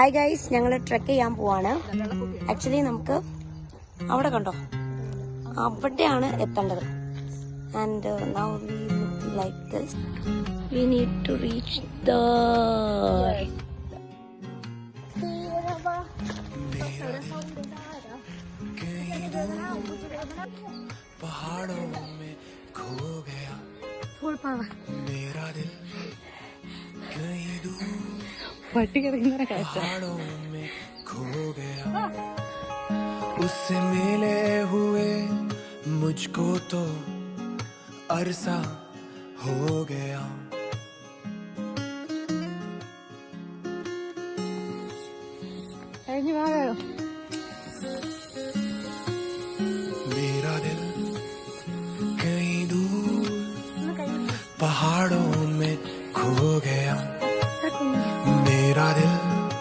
Hi guys, ഞങ്ങൾ trek ചെയ്യാൻ പോവാണ്. ആക്ച്വലി നമുക്ക് അവിടെ കണ്ടോ, അവിടെയാണ് എത്തേണ്ടത്. And now we look like this. We need to reach there. पहाड़ों में खो गया Full power. मेरा दिल कहीं दूर पहाड़ों में खो गया उससे मिले हुए मुझको तो अरसा हो गया मेरा दिल कहीं दूर पहाड़ों में खो गया मेरा दिल